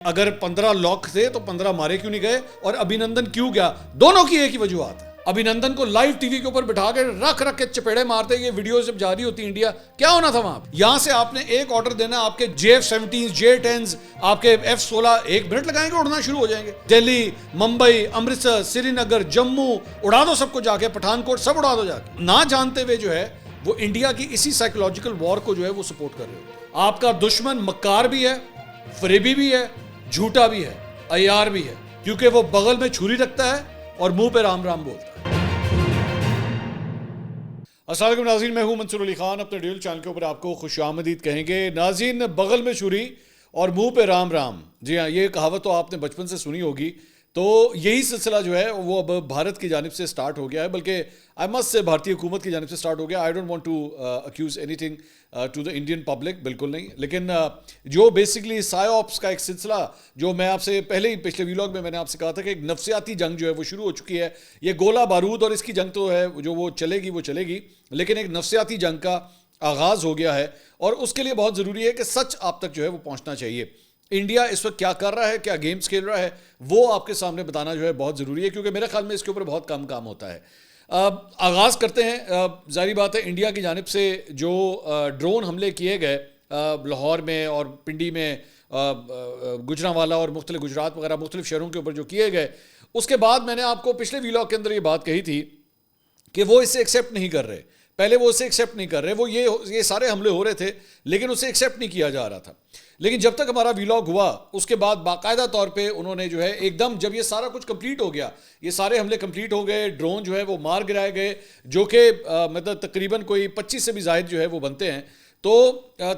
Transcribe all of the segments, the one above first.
اگر 15 لاکھ تھے تو 15 مارے کیوں نہیں گئے اور ابھینندن کیوں گیا؟ دونوں کی ایک ہی وجوہات ہے. ابھینندن کو لائیو ٹی وی کے اوپر بٹھا کے رکھ کے چپیڑے مارتے. یہ ویڈیوز جب جاری ہوتی انڈیا, کیا ہونا تھا وہاں؟ یہاں سے آپ نے ایک آرڈر دینا, آپ کے JF-17 J-10s, آپ کے F-16 1 منٹ لگائیں گے اڑنا شروع ہو جائیں گے. دہلی, ممبئی, امرتسر, سری نگر, جموں اڑا دو سب کو جا کے, پٹھان کوٹ سب اڑا دو جا کے. نہ جانتے ہوئے جو ہے وہ انڈیا کی اسی سائیکولوجیکل وار کو جو ہے وہ سپورٹ کر رہے ہو. آپ کا دشمن مکار بھی ہے, فریبی بھی ہے, جھوٹا بھی ہے, عیار بھی ہے, کیونکہ وہ بغل میں چھری رکھتا ہے اور منہ پہ رام رام بولتا ہے. السلام علیکم ناظرین, میں ہوں منصور علی خان. اپنے ڈیل چینل کے اوپر آپ کو خوش آمدید کہیں گے. ناظرین, بغل میں چھری اور منہ پہ رام رام, جی ہاں, یہ کہاوت تو آپ نے بچپن سے سنی ہوگی. تو یہی سلسلہ جو ہے وہ اب بھارت کی جانب سے سٹارٹ ہو گیا ہے, بلکہ آئی مسٹ سے بھارتی حکومت کی جانب سے سٹارٹ ہو گیا. I don't want to accuse anything to the Indian public, بالکل نہیں. لیکن جو بیسکلی سائے آپس کا ایک سلسلہ جو میں آپ سے پہلے ہی پچھلے ویلاگ میں نے آپ سے کہا تھا کہ ایک نفسیاتی جنگ جو ہے وہ شروع ہو چکی ہے. یہ گولہ بارود اور اس کی جنگ تو ہے جو وہ چلے گی, لیکن ایک نفسیاتی جنگ کا آغاز ہو گیا ہے. اور اس کے لیے بہت ضروری ہے کہ سچ آپ تک جو ہے وہ پہنچنا چاہیے. انڈیا اس وقت کیا کر رہا ہے, کیا گیمز کھیل رہا ہے, وہ آپ کے سامنے بتانا جو ہے بہت ضروری ہے, کیونکہ میرے خیال میں اس کے اوپر بہت کم کام ہوتا ہے. آغاز کرتے ہیں. ظاہری بات ہے انڈیا کی جانب سے جو ڈرون حملے کیے گئے لاہور میں اور پنڈی میں, گجرانوالا اور مختلف گجرات وغیرہ مختلف شہروں کے اوپر جو کیے گئے, اس کے بعد میں نے آپ کو پچھلے ویلاگ کے اندر یہ بات کہی تھی کہ وہ اسے ایکسیپٹ نہیں کر رہے. پہلے وہ اسے ایکسیپٹ نہیں کر رہے, وہ یہ سارے حملے ہو رہے تھے لیکن اسے ایکسیپٹ نہیں کیا جا رہا تھا. لیکن جب تک ہمارا ویلاگ ہوا اس کے بعد باقاعدہ طور پہ انہوں نے جو ہے ایک دم, جب یہ سارا کچھ کمپلیٹ ہو گیا, یہ سارے حملے کمپلیٹ ہو گئے, ڈرون جو ہے وہ مار گرائے گئے, جو کہ مطلب تقریباً کوئی 25 سے بھی زائد جو ہے وہ بنتے ہیں, تو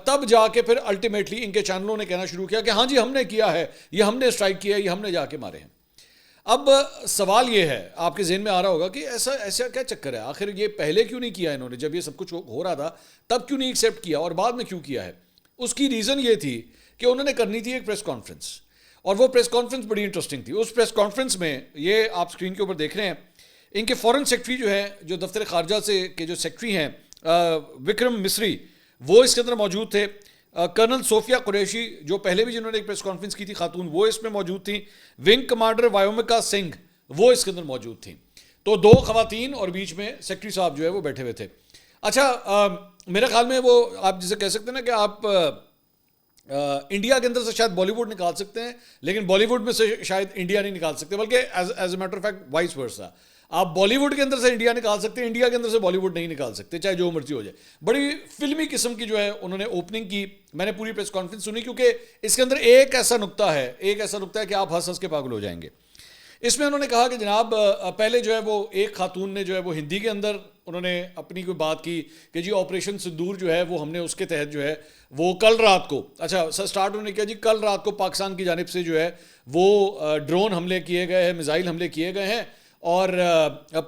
تب جا کے پھر الٹیمیٹلی ان کے چینلوں نے کہنا شروع کیا کہ ہاں جی ہم نے کیا ہے, یہ ہم نے اسٹرائک کیا ہے, یہ ہم نے جا کے مارے ہیں. اب سوال یہ ہے, آپ کے ذہن میں آ رہا ہوگا کہ ایسا کیا چکر ہے, آخر یہ پہلے کیوں نہیں کیا انہوں نے, جب یہ سب کچھ ہو رہا تھا تب کیوں نہیں ایکسیپٹ کیا اور بعد میں کیوں کیا ہے. اس کی ریزن یہ تھی کہ انہوں نے کرنی تھی ایک پریس کانفرنس, اور وہ پریس کانفرنس بڑی انٹرسٹنگ تھی. اس پریس کانفرنس میں یہ آپ اسکرین کے اوپر دیکھ رہے ہیں, ان کے فورن سیکرٹری جو ہیں, جو دفتر خارجہ سے کے جو سیکرٹری ہیں وکرم مسری, وہ اس کے اندر موجود تھے. کرنل صوفیہ قریشی, جو پہلے بھی جنہوں نے ایک پریس کانفرنس کی تھی خاتون, وہ اس میں موجود تھیں. ونگ کمانڈر وایومکا سنگھ, وہ اس کے اندر موجود تھیں. تو 2 خواتین اور بیچ میں سیکرٹری صاحب جو ہے وہ بیٹھے ہوئے تھے. اچھا, میرے خیال میں وہ آپ جسے کہہ سکتے ہیں نا کہ آپ انڈیا کے اندر سے شاید بالی ووڈ نکال سکتے ہیں, لیکن بالی ووڈ میں سے شاید انڈیا نہیں نکال سکتے, بلکہ as a matter of fact vice versa. آپ بالی ووڈ کے اندر سے انڈیا نکال سکتے ہیں, انڈیا کے اندر سے بالی ووڈ نہیں نکال سکتے, چاہے جو مرضی ہو جائے. بڑی فلمی قسم کی جو ہے انہوں نے اوپننگ کی. میں نے پوری پریس کانفرنس سنی, کیونکہ اس کے اندر ایک ایسا نقطہ ہے کہ آپ ہنس کے پاگل ہو جائیں گے. اس میں انہوں نے کہا کہ جناب پہلے جو ہے وہ ایک خاتون نے جو ہے وہ ہندی کے اندر انہوں نے اپنی کوئی بات کی کہ جی آپریشن سندور جو ہے وہ ہم نے اس کے تحت جو ہے وہ کل رات کو, اچھا سٹارٹ انہوں نے کیا جی کل رات کو پاکستان کی جانب سے جو ہے وہ ڈرون حملے کیے گئے ہیں, میزائل حملے کیے گئے ہیں, اور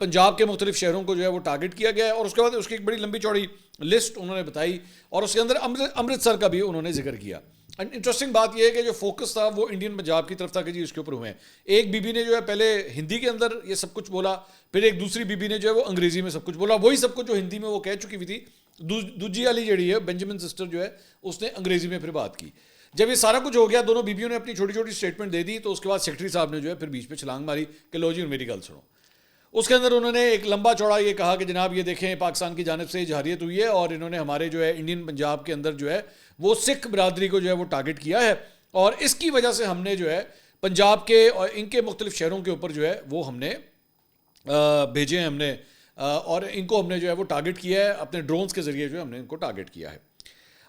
پنجاب کے مختلف شہروں کو جو ہے وہ ٹارگٹ کیا گیا ہے. اور اس کے بعد اس کی ایک بڑی لمبی چوڑی لسٹ انہوں نے بتائی, اور اس کے اندر امرتسر کا بھی انہوں نے ذکر کیا. انٹرسٹنگ بات یہ ہے کہ جو فوکس تھا وہ انڈین پنجاب کی طرف تھا کہ جی اس کے اوپر ہوئے ہیں. ایک بی بی نے جو ہے پہلے ہندی کے اندر یہ سب کچھ بولا, پھر ایک دوسری بی بی نے جو ہے وہ انگریزی میں سب کچھ بولا, وہی سب کچھ جو ہندی میں وہ کہہ چکی ہوئی تھی. دوجی والی جڑی ہے بنجمن سسٹر جو ہے اس نے انگریزی میں پھر بات کی. جب یہ سارا کچھ ہو گیا, دونوں بیویوں نے اپنی چھوٹی چھوٹی اسٹیٹمنٹ دے دی, تو اس کے بعد سیکرٹری صاحب نے جو ہے پھر بیچ پہ چھلانگ ماری کہ لو جی میری گل سنو. اس کے اندر انہوں نے ایک لمبا چوڑا یہ کہا کہ جناب یہ دیکھیں پاکستان کی جانب سے جہریت ہوئی ہے, اور انہوں نے ہمارے جو ہے انڈین پنجاب کے اندر جو ہے وہ سکھ برادری کو جو ہے وہ ٹارگٹ کیا ہے, اور اس کی وجہ سے ہم نے جو ہے پنجاب کے اور ان کے مختلف شہروں کے اوپر جو ہے وہ ہم نے بھیجے ہیں, ہم نے اور ان کو ہم نے جو ہے وہ ٹارگٹ کیا ہے, اپنے ڈرونز کے ذریعے جو ہے ہم نے ان کو ٹارگٹ کیا ہے.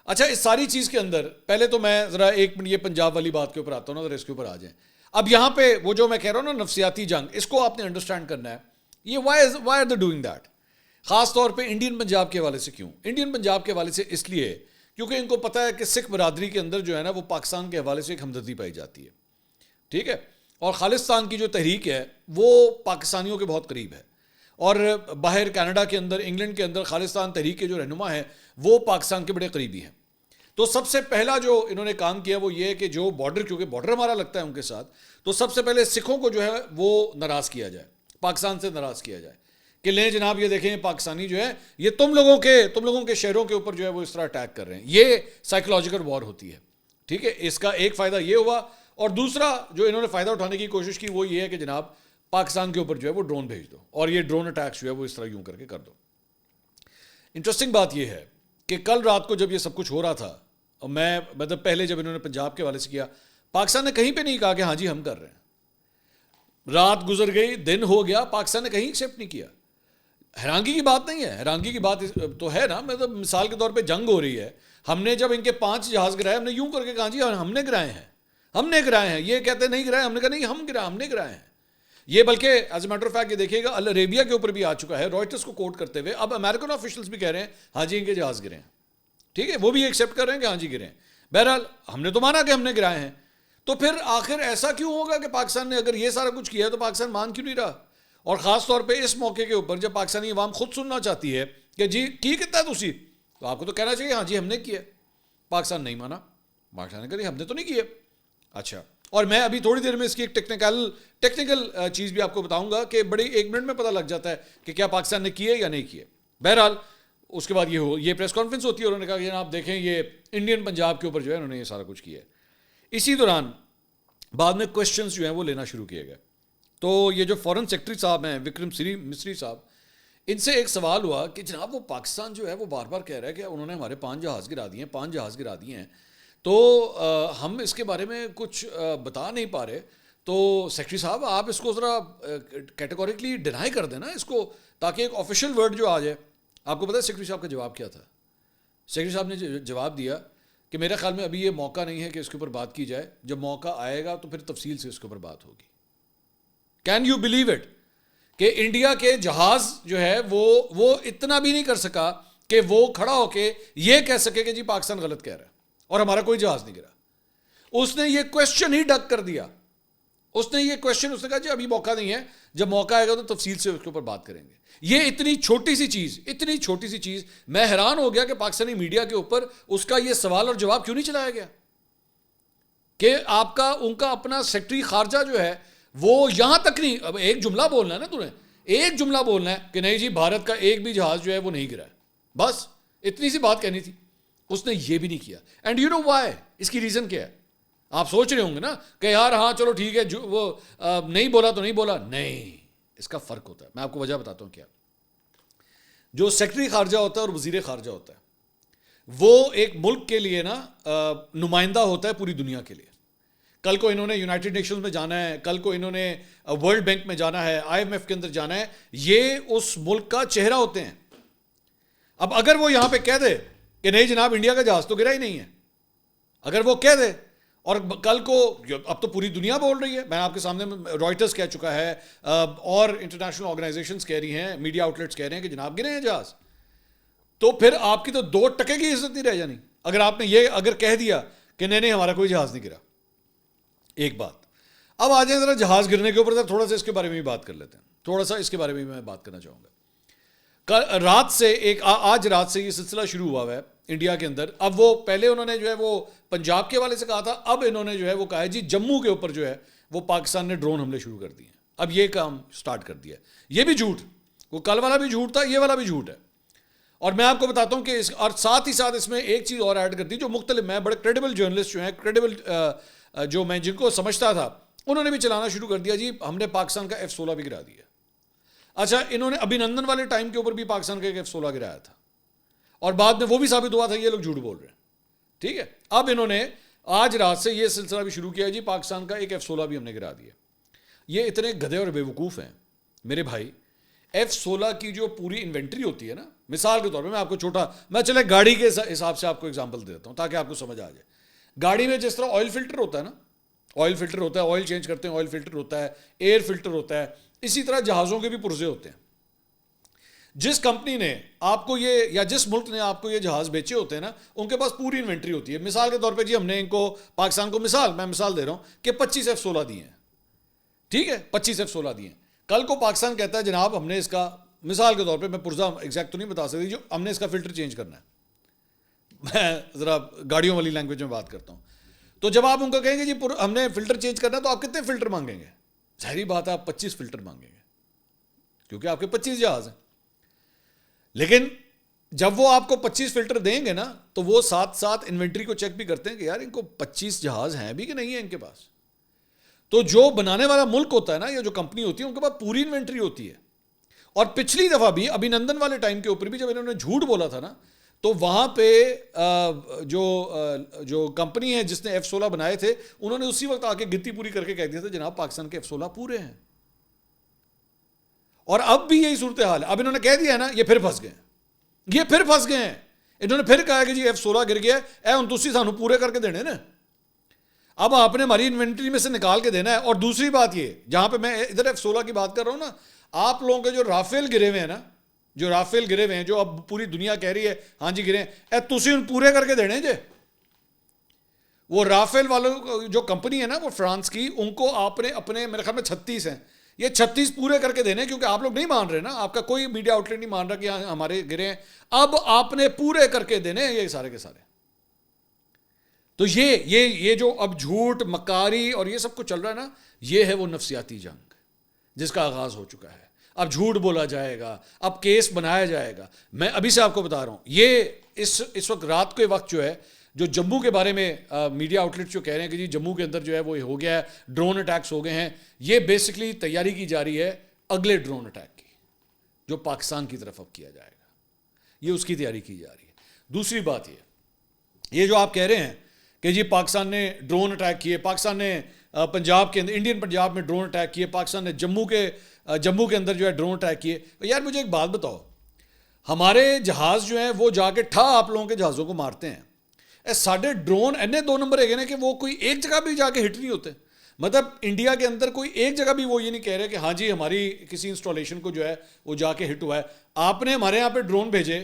اچھا, اس ساری چیز کے اندر پہلے تو میں ذرا ایک منٹ یہ پنجاب والی بات کے اوپر آتا ہوں نا, ذرا اس کے اوپر آ جائیں. اب یہاں پہ وہ جو میں کہہ رہا ہوں نا نفسیاتی جنگ, اس کو آپ نے انڈرسٹینڈ کرنا ہے. یہ why are they doing that, خاص طور پہ انڈین پنجاب کے حوالے سے. کیوں انڈین پنجاب کے حوالے سے؟ اس لیے کیونکہ ان کو پتہ ہے کہ سکھ برادری کے اندر جو ہے نا وہ پاکستان کے حوالے سے ایک ہمدردی پائی جاتی ہے, ٹھیک ہے, اور خالصتان کی جو تحریک ہے وہ پاکستانیوں کے بہت قریب ہے, اور باہر کینیڈا کے اندر, انگلینڈ کے اندر خالصتان تحریک کے جو رہنما ہیں وہ پاکستان کے بڑے قریبی ہیں. تو سب سے پہلا جو انہوں نے کام کیا وہ یہ ہے کہ جو بارڈر, کیونکہ بارڈر ہمارا لگتا ہے ان کے ساتھ, تو سب سے پہلے سکھوں کو جو ہے وہ ناراض کیا جائے, پاکستان سے ناراض کیا جائے کہ لیں جناب یہ دیکھیں پاکستانی جو ہے یہ تم لوگوں کے شہروں کے اوپر جو ہے وہ اس طرح اٹیک کر رہے ہیں. یہ سائیکولوجیکل وار ہوتی ہے, ٹھیک ہے. اس کا ایک فائدہ یہ ہوا, اور دوسرا جو انہوں نے فائدہ اٹھانے کی کوشش کی وہ یہ ہے کہ جناب پاکستان کے اوپر جو ہے وہ ڈرون بھیج دو اور یہ ڈرون اٹیکس جو ہے وہ اس طرح یوں کر کے کر دو. انٹرسٹنگ بات یہ ہے کہ کل رات کو جب یہ سب کچھ ہو رہا تھا, اور میں مطلب پہلے جب انہوں نے پنجاب کے حوالے سے کیا, پاکستان نے کہیں پہ نہیں کہا کہ ہاں جی ہم کر رہے ہیں. رات گزر گئی, دن ہو گیا, پاکستان نے کہیں ایکسیپٹ نہیں کیا. حیرانگی کی بات نہیں ہے, حیرانگی کی بات تو ہے نا, مطلب مثال کے طور پہ جنگ ہو رہی ہے, ہم نے جب ان کے 5 جہاز گرائے ہم نے یوں کر کے کہا جی ہم نے گرائے ہیں, ہم نے گرائے ہیں. یہ کہتے نہیں گرائے, ہم نے کہا نہیں ہم نے گرائے ہیں. یہ بلکہ as a matter of fact یہ دیکھیے گا العربیہ کے اوپر بھی آ چکا ہے, رائٹرز کو کوٹ کرتے ہوئے. اب امریکن آفیشلز بھی کہہ رہے ہیں ہاں جی ان کے جہاز گرے ہیں, ٹھیک ہے, وہ بھی ایکسیپٹ کر رہے ہیں کہ ہاں جی گرے ہیں. بہرحال ہم نے تو مانا کہ ہم نے گرائے ہیں, تو پھر آخر ایسا کیوں ہوگا کہ پاکستان نے اگر یہ سارا کچھ کیا ہے تو پاکستان مان کیوں نہیں رہا؟ اور خاص طور پہ اس موقع کے اوپر جب پاکستانی عوام خود سننا چاہتی ہے کہ جی کی کتنا ہے تسی, تو آپ کو تو کہنا چاہیے ہاں جی ہم نے کیا. پاکستان نہیں مانا, پاکستان نے کہا ہم نے تو نہیں کیا. اچھا, اور میں ابھی تھوڑی دیر میں اس کی ایک ٹیکنیکل چیز بھی آپ کو بتاؤں گا کہ بڑی 1 منٹ میں پتہ لگ جاتا ہے کہ کیا پاکستان نے کیے یا نہیں کیے. بہرحال اس کے بعد یہ پریس کانفرنس ہوتی ہے اور انہوں نے کہا کہ جناب دیکھیں یہ انڈین پنجاب کے اوپر جو ہے انہوں نے یہ سارا کچھ کیا ہے. اسی دوران بعد میں کویسچنز جو ہیں وہ لینا شروع کیے گئے. تو یہ جو فورن سیکرٹری صاحب ہیں وکرم مصری صاحب, ان سے ایک سوال ہوا کہ جناب وہ پاکستان جو ہے وہ بار بار کہہ رہا ہے کہ انہوں نے ہمارے 5 جہاز گرا دیے ہیں, تو ہم اس کے بارے میں کچھ بتا نہیں پا رہے. تو سیکرٹری صاحب آپ اس کو ذرا کیٹیگوریکلی ڈینائی کر دیں نا اس کو, تاکہ ایک آفیشیل ورڈ جو آ جائے. آپ کو پتہ ہے سیکرٹری صاحب کا جواب کیا تھا؟ سیکرٹری صاحب نے جواب دیا کہ میرے خیال میں ابھی یہ موقع نہیں ہے کہ اس کے اوپر بات کی جائے, جب موقع آئے گا تو پھر تفصیل سے اس کے اوپر بات ہوگی. کین یو بلیو اٹ کہ انڈیا کے جہاز جو ہے وہ اتنا بھی نہیں کر سکا کہ وہ کھڑا ہو کے یہ کہہ سکے کہ جی پاکستان غلط کہہ رہا ہے اور ہمارا کوئی جہاز نہیں گرا. اس نے یہ کویسچن ہی ڈک کر دیا. اس نے کہا جی ابھی موقع نہیں ہے, جب موقع آئے گا تو تفصیل سے اس کے اوپر بات کریں گے. یہ اتنی چھوٹی سی چیز میں حیران ہو گیا کہ پاکستانی میڈیا کے اوپر اس کا یہ سوال اور جواب کیوں نہیں چلایا گیا کہ ان کا اپنا سیکرٹری خارجہ جو ہے وہ یہاں تک نہیں, اب ایک جملہ بولنا ہے نا تمہیں, ایک جملہ بولنا ہے کہ نہیں جی بھارت کا ایک بھی جہاز جو ہے وہ نہیں گرا ہے, بس اتنی سی بات کہنی تھی. اس نے یہ بھی نہیں کیا. اینڈ یو نو وائی, اس کی ریزن کیا ہے؟ آپ سوچ رہے ہوں گے نا کہ یار ہاں چلو ٹھیک ہے وہ نہیں بولا تو نہیں بولا. نہیں, اس کا فرق ہوتا ہے. میں آپ کو وجہ بتاتا ہوں کیا. جو سیکرٹری خارجہ ہوتا ہے اور وزیر خارجہ ہوتا ہے وہ ایک ملک کے لیے نا نمائندہ ہوتا ہے پوری دنیا کے لیے. کل کو انہوں نے یونائٹڈ نیشنز میں جانا ہے, کل کو انہوں نے ورلڈ بینک میں جانا ہے, IMF کے اندر جانا ہے, یہ اس ملک کا چہرہ ہوتے ہیں. اب اگر وہ یہاں پہ کہہ دے کہ نہیں جناب انڈیا کا جہاز تو گرا ہی نہیں ہے, اگر وہ کہہ دے, اور کل کو اب تو پوری دنیا بول رہی ہے, میں آپ کے سامنے رائٹرز کہہ چکا ہے اور انٹرنیشنل آرگنائزیشنز کہہ رہی ہیں, میڈیا آؤٹ لیٹس کہہ رہے ہیں کہ جناب گرے ہیں جہاز, تو پھر آپ کی تو 2 ٹکے کی عزت نہیں رہ جانی اگر آپ نے یہ اگر کہہ دیا کہ نہیں ہمارا کوئی جہاز نہیں گرا. ایک بات. اب آ جائیں ذرا جہاز گرنے کے اوپر تھوڑا سا اس کے بارے میں بھی بات کر لیتے ہیں. تھوڑا سا اس کے بارے میں میں بات کرنا چاہوں گا. آج رات سے یہ سلسلہ شروع ہوا ہے انڈیا کے اندر. اب وہ پہلے انہوں نے جو ہے وہ پنجاب کے حوالے سے کہا تھا, اب انہوں نے جو ہے وہ کہا ہے جی جموں کے اوپر جو ہے وہ پاکستان نے ڈرون حملے شروع کر دیے ہیں. اب یہ کام سٹارٹ کر دیا. یہ بھی جھوٹ, وہ کل والا بھی جھوٹ تھا, یہ والا بھی جھوٹ ہے. اور میں آپ کو بتاتا ہوں کہ اور ساتھ ہی ساتھ اس میں ایک چیز اور ایڈ کر دی جو مختلف, میں بڑے کریڈیبل جرنلسٹ جو ہیں, کریڈیبل جو میں جن کو سمجھتا تھا, انہوں نے بھی چلانا شروع کر دیا جی ہم نے پاکستان کا F-16 بھی گرا دیا. اچھا, انہوں نے ابھینندن والے ٹائم کے اوپر بھی پاکستان کا ایک F-16 گرایا تھا اور بعد میں وہ بھی ثابت ہوا تھا یہ لوگ جھوٹ بول رہے ہیں. ٹھیک ہے, اب انہوں نے آج رات سے یہ سلسلہ بھی شروع کیا جی پاکستان کا ایک F-16 بھی ہم نے گرا دیا. یہ اتنے گدھے اور بیوقوف ہیں میرے بھائی. F-16 کی جو پوری انوینٹری ہوتی ہے نا, مثال کے طور پہ میں آپ کو میں چلے گاڑی کے حساب سے آپ کو ایگزامپل دیتا ہوں تاکہ آپ کو سمجھ آ جائے. گاڑی میں جس طرح آئل فلٹر ہوتا ہے نا, آئل فلٹر ہوتا ہے, آئل چینج کرتے ہیں, آئل فلٹر ہوتا ہے, ایئر فلٹر ہوتا ہے, اسی طرح جہازوں کے بھی پرزے ہوتے ہیں. جس کمپنی نے آپ کو یہ یا جس ملک نے آپ کو یہ جہاز بیچے ہوتے ہیں نا, ان کے پاس پوری انوینٹری ہوتی ہے. مثال کے طور پہ جی ہم نے ان کو پاکستان کو میں مثال دے رہا ہوں کہ 25 F-16 دیے ہیں. ٹھیک ہے, 25 F-16 دیے ہیں. کل کو پاکستان کہتا ہے جناب ہم نے اس کا, مثال کے طور پہ میں پرزا ایگزیکٹ تو نہیں بتا سکتی, جو ہم نے اس کا فلٹر چینج کرنا ہے. میں ذرا گاڑیوں والی لینگویج میں بات کرتا ہوں. تو جب آپ ان کو کہیں گے جی ہم نے فلٹر چینج کرنا ہے تو آپ کتنے فلٹر مانگیں گے؟ ظاہری بات ہے آپ 25 فلٹر مانگیں گے کیونکہ آپ کے 25 جہاز ہیں. لیکن جب وہ آپ کو 25 فلٹر دیں گے نا تو وہ ساتھ ساتھ انوینٹری کو چیک بھی کرتے ہیں کہ یار ان کو 25 جہاز ہیں بھی کہ نہیں ہیں ان کے پاس. تو جو بنانے والا ملک ہوتا ہے نا یا جو کمپنی ہوتی ہے ان کے پاس پوری انوینٹری ہوتی ہے. اور پچھلی دفعہ بھی ابھی نندن والے ٹائم کے اوپر بھی جب انہوں نے جھوٹ بولا تھا نا تو وہاں پہ جو کمپنی ہے جس نے F-16 بنائے تھے انہوں نے اسی وقت آ کے گنتی پوری کر کے کہہ دیا تھا جناب پاکستان کے F-16 پورے ہیں. اور اب بھی یہی صورتحال ہے. اب انہوں نے کہہ دیا ہے نا یہ پھر پھنس گئے ہیں. انہوں نے پھر کہا کہ جی F-16 گر گیا ہے ان تسی سانو پورے کر کے دینے نا. اب آپ نے ہماری انوینٹری میں سے نکال کے دینا ہے. اور دوسری بات یہ جہاں پہ میں ادھر F-16 کی بات کر رہا ہوں نا, آپ لوگوں کے جو رافیل گرے ہوئے ہیں نا, جو رافیل گرے ہوئے ہیں جو اب پوری دنیا کہہ رہی ہے ہاں جی گرے ہیں, تسی ان پورے کر کے دینے جے. وہ رافیل والوں جو کمپنی ہے نا وہ فرانس کی, ان کو آپ نے اپنے میرے خیال میں 36 ہیں, یہ 36 پورے کر کے دینے کیونکہ آپ لوگ نہیں مان رہے نا, آپ کا کوئی میڈیا آؤٹ لیٹ نہیں مان رہا کہ ہمارے گرے ہیں. اب آپ نے پورے کر کے دینے یہ سارے کے سارے. تو یہ جو اب جھوٹ مکاری اور یہ سب کچھ چل رہا ہے نا, یہ ہے وہ نفسیاتی جنگ جس کا آغاز ہو چکا ہے. اب جھوٹ بولا جائے گا, اب کیس بنایا جائے گا. میں ابھی سے آپ کو بتا رہا ہوں یہ اس وقت رات کے وقت جو ہے جو جموں کے بارے میں میڈیا آؤٹ لیٹس جو کہہ رہے ہیں کہ جی جموں کے اندر جو ہے وہ ہو گیا ہے, ڈرون اٹیکس ہو گئے ہیں, یہ بیسکلی تیاری کی جا رہی ہے اگلے ڈرون اٹیک کی جو پاکستان کی طرف اب کیا جائے گا. یہ اس کی تیاری کی جا رہی ہے. دوسری بات یہ جو آپ کہہ رہے ہیں کہ جی پاکستان نے ڈرون اٹیک کیے, پاکستان نے پنجاب کے اندر انڈین پنجاب میں ڈرون اٹیک کیے, پاکستان نے جموں کے اندر جو ہے ڈرون اٹیک کیے. یار مجھے ایک بات بتاؤ, ہمارے جہاز جو ہیں وہ جا کے آپ لوگوں کے جہازوں کو مارتے ہیں. ساڑھے ڈرون اینے 2 نمبر ہے نا کہ وہ کوئی ایک جگہ بھی جا کے ہٹ نہیں ہوتے. مطلب انڈیا کے اندر کوئی ایک جگہ بھی وہ یہ نہیں کہہ رہے کہ ہاں جی ہماری کسی انسٹالیشن کو جو ہے وہ جا کے ہٹ ہوا ہے. آپ نے ہمارے یہاں پہ ڈرون بھیجے,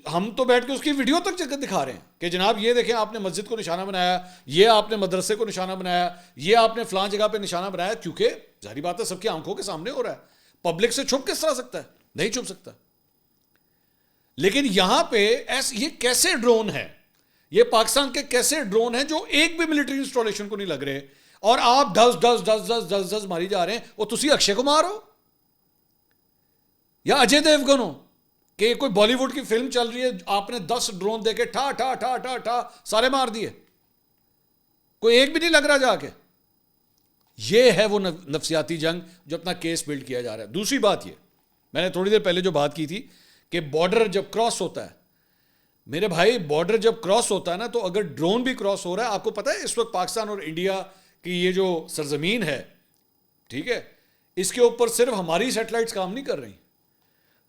ہم تو بیٹھ کے اس کی ویڈیو تک دکھا رہے ہیں کہ جناب یہ دیکھیں آپ نے مسجد کو نشانہ بنایا, یہ آپ نے مدرسے کو نشانہ بنایا, یہ آپ نے فلاں جگہ پہ نشانہ بنایا. کیونکہ ظاہری بات ہے سب کی آنکھوں کے سامنے ہو رہا ہے, پبلک سے چھپ کس طرح سکتا ہے, نہیں چھپ سکتا. لیکن یہاں پہ یہ کیسے ڈرون ہے, یہ پاکستان کے کیسے ڈرون ہیں جو ایک بھی ملٹری انسٹالیشن کو نہیں لگ رہے, اور آپ ڈز ماری جا رہے ہیں. وہ تسی اکشے کمار ہو یا اجے دیوگن ہو کہ کوئی بالی ووڈ کی فلم چل رہی ہے, آپ نے 10 ڈرون دے کے ٹھا سارے مار دیے, کوئی ایک بھی نہیں لگ رہا جا کے. یہ ہے وہ نفسیاتی جنگ جو اپنا کیس بلڈ کیا جا رہا ہے. دوسری بات یہ میں نے تھوڑی دیر پہلے جو بات کی تھی کہ بارڈر جب کراس ہوتا ہے, میرے بھائی بارڈر جب کراس ہوتا ہے نا تو اگر ڈرون بھی کراس ہو رہا ہے, آپ کو پتہ ہے اس وقت پاکستان اور انڈیا کی یہ جو سرزمین ہے, ٹھیک ہے, اس کے اوپر صرف ہماری سیٹلائٹس کام نہیں کر رہی,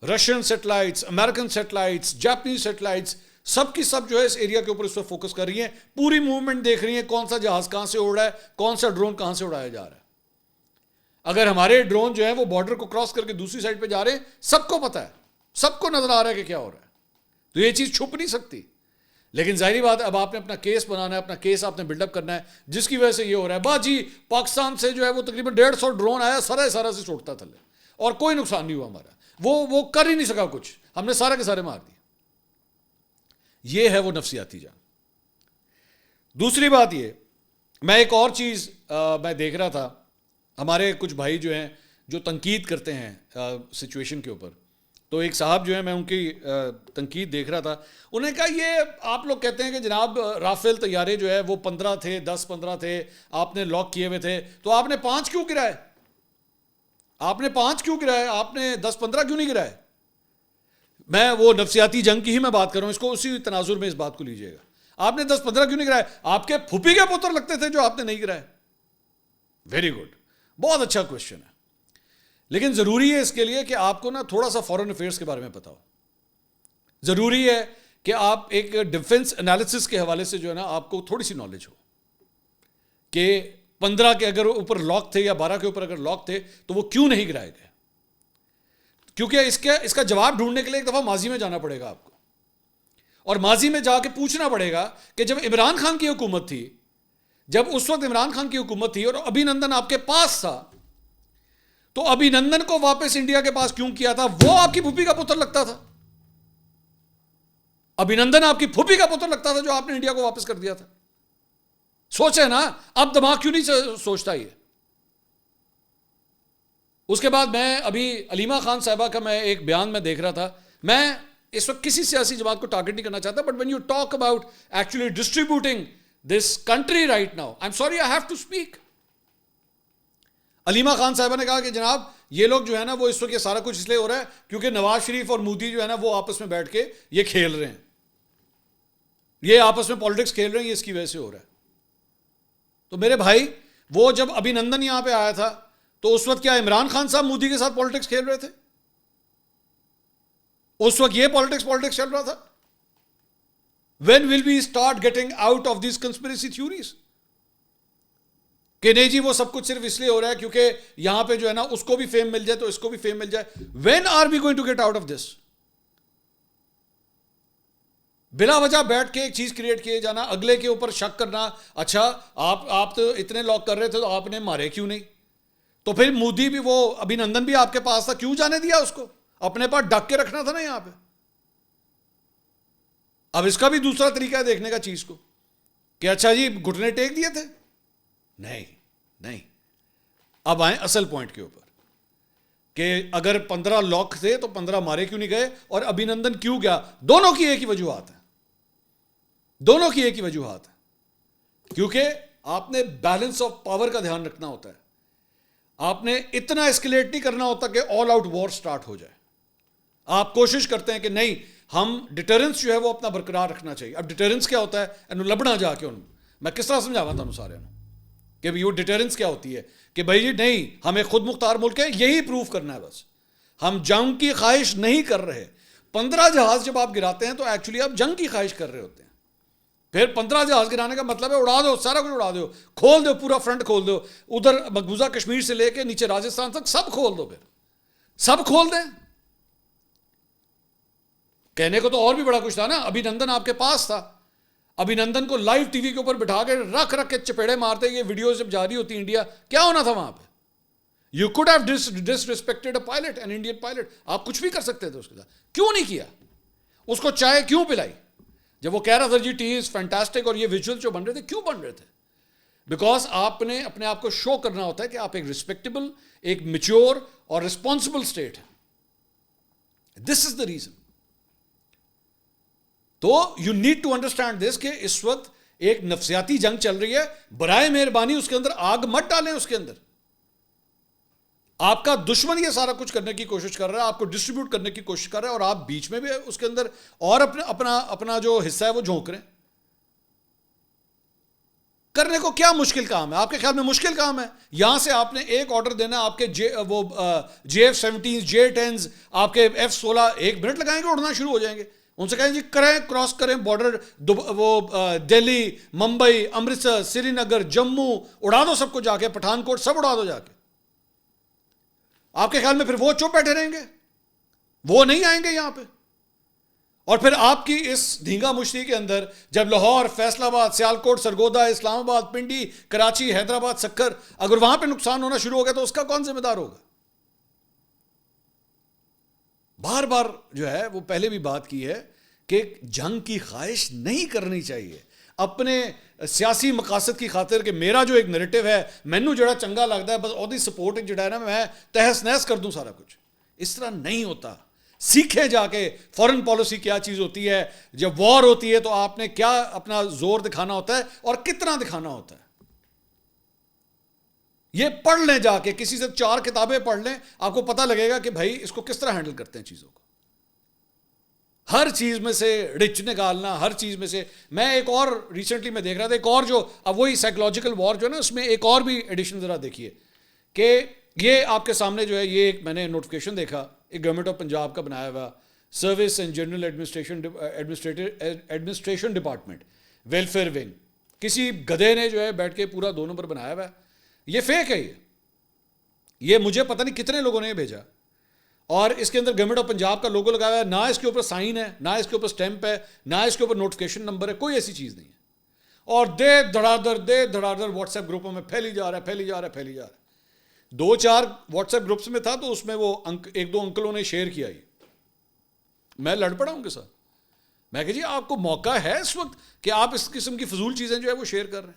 Russian satellites, American satellites, Japanese satellites, سب کی سب جو ہے اس ایریا کے اوپر اس وقت فوکس کر رہی ہیں, پوری موومنٹ دیکھ رہی ہیں, کون سا جہاز کہاں سے اڑ رہا ہے, کون سا ڈرون کہاں سے اڑایا جا رہا ہے. اگر ہمارے ڈرون جو ہے وہ بارڈر کو کراس کر کے دوسری سائڈ پہ جا رہے ہیں, سب کو پتہ ہے, سب کو نظر آ رہا ہے کہ کیا ہو رہا ہے, تو یہ چیز چھپ نہیں سکتی. لیکن ظاہری بات ہے اب آپ نے اپنا کیس بنانا ہے, اپنا کیس آپ نے بلڈ اپ کرنا ہے, جس کی وجہ سے یہ ہو رہا ہے. با جی پاکستان سے جو ہے وہ تقریباً 150 ڈرون آیا, سارا سے چھوٹتا تھلے, اور کوئی نقصان نہیں ہوا ہمارا, وہ کر ہی نہیں سکا کچھ, ہم نے سارے کے سارے مار دیے. یہ ہے وہ نفسیاتی جنگ. دوسری بات یہ, میں ایک اور چیز میں دیکھ رہا تھا, ہمارے کچھ بھائی جو ہیں جو تنقید کرتے ہیں سچویشن کے اوپر, تو ایک صاحب جو ہے میں ان کی تنقید دیکھ رہا تھا, انہوں نے کہا یہ آپ لوگ کہتے ہیں کہ جناب رافیل طیارے جو ہے وہ 15 تھے, 10-15 تھے, آپ نے لاک کیے ہوئے تھے, تو آپ نے 5 کیوں گرائے, آپ نے 5 کیوں گرائے, آپ نے 10-15 کیوں نہیں گرائے. میں وہ نفسیاتی جنگ کی ہی میں بات کر رہا ہوں, اس کو اسی تناظر میں اس بات کو لیجئے گا. آپ نے 10-15 کیوں نہیں گرائے, آپ کے پھوپھی کے پتر لگتے تھے جو آپ نے نہیں گرائے. ویری گڈ, بہت اچھا کوشچن ہے. لیکن ضروری ہے اس کے لیے کہ آپ کو نا تھوڑا سا فورن افیئرس کے بارے میں پتا ہو. ضروری ہے کہ آپ ایک ڈیفنس انالیسس کے حوالے سے جو ہے نا آپ کو تھوڑی سی نالج ہو کہ 15 کے اگر اوپر لاک تھے یا 12 کے اوپر اگر لاک تھے تو وہ کیوں نہیں گرائے گئے. کیونکہ اس کا جواب ڈھونڈنے کے لیے ایک دفعہ ماضی میں جانا پڑے گا آپ کو, اور ماضی میں جا کے پوچھنا پڑے گا کہ جب عمران خان کی حکومت تھی, جب اس وقت عمران خان کی حکومت تھی اور ابھی نندن آپ کے پاس تھا, تو ابھی نندن کو واپس انڈیا کے پاس کیوں کیا تھا, وہ آپ کی پھوپھی کا پتر لگتا تھا. ابھی نندن آپ کی پھوپھی کا پتر لگتا تھا جو آپ نے انڈیا کو واپس کر دیا تھا. سوچے نا, اب دماغ کیوں نہیں سوچتا یہ. اس کے بعد میں ابھی علیمہ خان صاحبہ کا میں ایک بیان میں دیکھ رہا تھا, میں اس وقت کسی سیاسی جماعت کو ٹارگٹ نہیں کرنا چاہتا, but when you talk about actually distributing this country right now, I'm sorry I have to speak. Aleema Khan صاحبہ نے کہا کہ جناب یہ لوگ جو ہے نا وہ اس وقت یہ سارا کچھ اس لیے ہو رہا ہے کیونکہ نواز شریف اور مودی جو ہے نا وہ آپس میں بیٹھ کے یہ کھیل رہے ہیں, یہ آپس میں پالیٹکس کھیل رہے ہیں, یہ اس کی وجہ سے ہو رہا ہے. تو میرے بھائی وہ جب ابھینندن یہاں پہ آیا تھا تو اس وقت کیا عمران خان صاحب مودی کے ساتھ پالیٹکس کھیل رہے تھے؟ اس وقت یہ پالیٹکس چل رہا تھا. When will we start getting out of these conspiracy theories? کہ نہیں جی وہ سب کچھ صرف اس لیے ہو رہا ہے کیونکہ یہاں پہ جو ہے نا اس کو بھی فیم مل جائے تو اس کو بھی فیم مل جائے. When are we going to get out of this? بلا وجہ بیٹھ کے ایک چیز کریٹ کیے جانا, اگلے کے اوپر شک کرنا, اچھا آپ تو اتنے لاک کر رہے تھے تو آپ نے مارے کیوں نہیں؟ تو پھر مودی بھی وہ ابھینندن بھی آپ کے پاس تھا, کیوں جانے دیا اس کو؟ اپنے پاس ڈک کے رکھنا تھا نا یہاں پہ. اب اس کا بھی دوسرا طریقہ ہے دیکھنے کا چیز کو کہ اچھا جی گھٹنے ٹیک دیے تھے. نہیں. اب آئیں اصل پوائنٹ کے اوپر کہ اگر 15 لاک تھے تو 15 مارے کیوں نہیں گئے اور ابھینندن کیوں گیا؟ دونوں کی ایک ہی وجوہات ہے, کیونکہ آپ نے بیلنس آف پاور کا دھیان رکھنا ہوتا ہے. آپ نے اتنا اسکلیٹ نہیں کرنا ہوتا کہ آل آؤٹ وار سٹارٹ ہو جائے. آپ کوشش کرتے ہیں کہ نہیں ہم ڈیٹرنس جو ہے وہ اپنا برقرار رکھنا چاہیے. اب ڈیٹرنس کیا ہوتا ہے؟ لبنا جا کے میں کس طرح سمجھاوا تھا سارے کہ وہ ڈیٹرنس کیا ہوتی ہے کہ بھائی جی نہیں ہمیں خود مختار ملک ہے, یہی پروف کرنا ہے بس, ہم جنگ کی خواہش نہیں کر رہے. 15 جہاز جب آپ گراتے ہیں تو ایکچولی آپ جنگ کی خواہش کر رہے ہوتے ہیں. پھر 15 جہاز گرانے کا مطلب ہے اڑا دو, سارا کچھ اڑا دو, کھول دو, پورا فرنٹ کھول دو, ادھر مقبوضہ کشمیر سے لے کے نیچے راجستھان تک سب کھول دو, پھر سب کھول دیں. کہنے کو تو اور بھی بڑا کچھ تھا نا. ابھینندن آپ کے پاس تھا, ابھینندن کو لائیو ٹی وی کے اوپر بٹھا کے رکھ کے چپیڑے مارتے, یہ ویڈیوز جب جاری ہوتی انڈیا, کیا ہونا تھا وہاں پہ؟ You could have disrespected a pilot, an Indian pilot. آپ کچھ بھی کر سکتے تھے اس کے ساتھ, کیوں نہیں کیا؟ اس کو چائے کیوں پلائی جب وہ کہہ رہا تھا جی ٹی از فینٹاسٹک, اور یہ ویژول جو بن رہے تھے کیوں بن رہے تھے؟ بیکاز آپ نے اپنے آپ کو شو کرنا ہوتا ہے کہ آپ ایک ریسپیکٹیبل, ایک میچور اور ریسپانسبل اسٹیٹ ہے. This is the reason. تو you need to understand this کہ اس وقت ایک نفسیاتی جنگ چل رہی ہے. برائے مہربانی اس کے اندر آگ مت ڈالیں. اس کے اندر آپ کا دشمن یہ سارا کچھ کرنے کی کوشش کر رہا ہے, آپ کو ڈسٹریبیوٹ کرنے کی کوشش کر رہا ہے, اور آپ بیچ میں بھی اس کے اندر اور اپنا جو حصہ ہے وہ جھونک رہے ہیں. کرنے کو کیا مشکل کام ہے؟ آپ کے خیال میں مشکل کام ہے؟ یہاں سے آپ نے ایک آرڈر دینا, آپ کے JF-17 J-10 آپ کے F-16 1 منٹ لگائیں گے اڑنا شروع ہو جائیں گے. ان سے کہیں جی کریں, کراس کریں بارڈر, وہ دہلی, ممبئی, امرتسر, سری نگر, جموں, اڑا دو سب کو جا کے, پٹھان کوٹ سب اڑا دو جا کے. آپ کے خیال میں پھر وہ چپ بیٹھے رہیں گے؟ وہ نہیں آئیں گے یہاں پہ. اور پھر آپ کی اس دھینگا مشتی کے اندر جب لاہور, فیصل آباد, سیالکوٹ, سرگودا, اسلام آباد, پنڈی, کراچی, حیدرآباد, سکر, اگر وہاں پہ نقصان ہونا شروع ہو گیا تو اس کا کون ذمہ دار ہوگا؟ بار بار جو ہے وہ پہلے بھی بات کی ہے کہ جنگ کی خواہش نہیں کرنی چاہیے اپنے سیاسی مقاصد کی خاطر, کہ میرا جو ایک نیریٹو ہے مینو جڑا چنگا لگتا ہے بس ਉਹਦੀ سپورٹ جڑا ہے نا میں تہس نہس کر دوں سارا کچھ. اس طرح نہیں ہوتا. سیکھے جا کے فورن پالیسی کیا چیز ہوتی ہے, جب وار ہوتی ہے تو آپ نے کیا اپنا زور دکھانا ہوتا ہے اور کتنا دکھانا ہوتا ہے. یہ پڑھ لیں جا کے, کسی سے 4 کتابیں پڑھ لیں, آپ کو پتہ لگے گا کہ بھائی اس کو کس طرح ہینڈل کرتے ہیں چیزوں کو. ہر چیز میں سے رچ نکالنا, ہر چیز میں سے. میں ایک اور ریسنٹلی میں دیکھ رہا تھا, ایک اور جو اب وہی سائیکولوجیکل وار جو ہے نا, اس میں ایک اور بھی ایڈیشن ذرا دیکھیے کہ یہ آپ کے سامنے جو ہے یہ ایک میں نے نوٹیفیکیشن دیکھا, ایک گورنمنٹ آف پنجاب کا بنایا ہوا, service and general administration department welfare wing. کسی گدھے نے جو ہے بیٹھ کے پورا 2 نمبر بنایا ہوا ہے. یہ فیک ہے. یہ مجھے پتہ نہیں کتنے لوگوں نے بھیجا, اور اس کے اندر گورنمنٹ آف پنجاب کا لوگو لگایا ہے, نہ اس کے اوپر سائن ہے, نہ اس کے اوپر سٹیمپ ہے, نہ اس کے اوپر نوٹیفیکیشن نمبر ہے, کوئی ایسی چیز نہیں ہے. اور دے دھڑا واٹس ایپ گروپوں میں پھیلی جا رہا ہے. 2-4 واٹس ایپ گروپس میں تھا تو اس میں وہ 1-2 انکلوں نے شیئر کیا. میں لڑ پڑا ان کے ساتھ. میں کہ جی آپ کو موقع ہے اس وقت کہ آپ اس قسم کی فضول چیزیں جو ہے وہ شیئر کر رہے ہیں.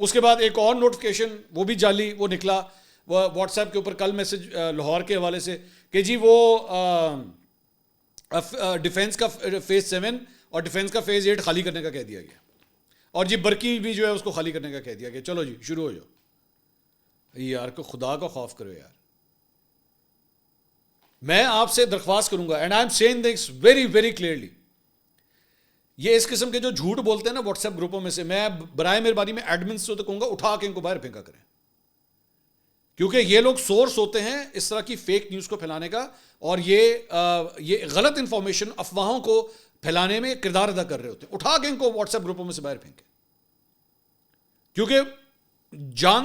اس کے بعد ایک اور نوٹیفیکیشن, وہ بھی جعلی, وہ نکلا واٹس ایپ کے اوپر کل میسج لاہور کے حوالے سے کہ جی وہ ڈیفینس کا فیز 7 اور ڈیفینس کا فیز 8 خالی کرنے کا کہہ دیا گیا, اور جی برقی بھی جو ہے اس کو خالی کرنے کا کہہ دیا گیا. چلو جی شروع ہو جاؤ. یار کو خدا کا خوف کرو یار. میں آپ سے درخواست کروں گا, and I am seeing this very very clearly, یہ اس قسم کے جو جھوٹ بولتے ہیں نا واٹس ایپ گروپوں میں سے, میں برائے مہربانی میں ایڈمنس سے تو کہوں گا اٹھا کے ان کو باہر پھینکا کریں, کیونکہ یہ لوگ سورس ہوتے ہیں اس طرح کی فیک نیوز کو پھیلانے کا, اور یہ غلط انفارمیشن, افواہوں کو پھیلانے میں کردار ادا کر رہے ہوتے ہیں. اٹھا کے ان کو واٹس ایپ گروپوں میں سے باہر پھینکیں, کیونکہ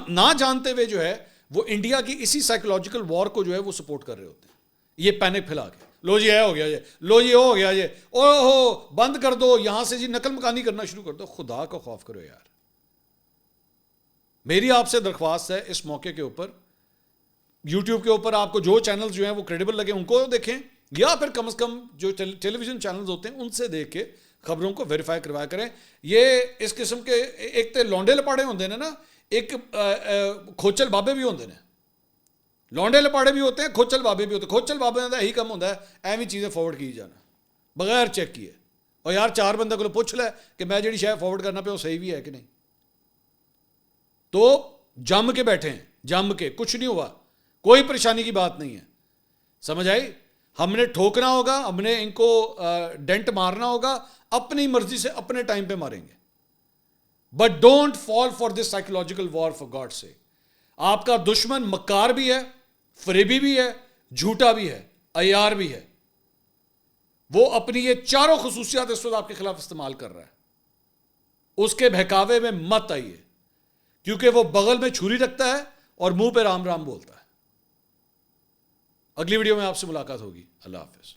نہ جانتے ہوئے جو ہے وہ انڈیا کی اسی سائیکولوجیکل وار کو جو ہے وہ سپورٹ کر رہے ہوتے ہیں. یہ پینک پھیلا کے لو جی ہو گیا یہ, لو جی ہو گیا یہ, او ہو بند کر دو یہاں سے جی, نقل مکانی کرنا شروع کر دو. خدا کا خوف کرو یار. میری آپ سے درخواست ہے اس موقع کے اوپر, یوٹیوب کے اوپر آپ کو جو چینلز جو ہیں وہ کریڈیبل لگے ان کو دیکھیں, یا پھر کم از کم جو ٹیلی ویژن چینلز ہوتے ہیں ان سے دیکھ کے خبروں کو ویریفائی کروایا کریں. یہ اس قسم کے ایک تو لونڈے لپاڑے ہوندے ہیں نا, ایک کھوچل بابے بھی ہوندے ہیں. لونڈے لپاڑے بھی ہوتے ہیں, کھوچل بابے بھی ہوتے ہیں. کھوچل بابے کا یہی کم ہوتا ہے ایویں چیزیں فارورڈ کی جانا بغیر چیک کیے, اور یار 4 بندے کو پوچھ لے کہ میں جڑی شاید فارورڈ کرنا پہ وہ صحیح بھی ہے کہ نہیں. تو جم کے بیٹھے ہیں, جم کے, کچھ نہیں ہوا, کوئی پریشانی کی بات نہیں ہے. سمجھ آئی؟ ہم نے ٹھوکنا ہوگا, ہم نے ان کو ڈینٹ مارنا ہوگا, اپنی مرضی سے اپنے ٹائم پہ ماریں گے. But don't fall for this psychological war for God sake. آپ کا دشمن مکار بھی ہے, فریبی بھی ہے, جھوٹا بھی ہے, عیار بھی ہے. وہ اپنی یہ چاروں خصوصیات اس وقت آپ کے خلاف استعمال کر رہا ہے. اس کے بہکاوے میں مت آئیے, کیونکہ وہ بغل میں چھری رکھتا ہے اور منہ پہ رام رام بولتا ہے. اگلی ویڈیو میں آپ سے ملاقات ہوگی. اللہ حافظ.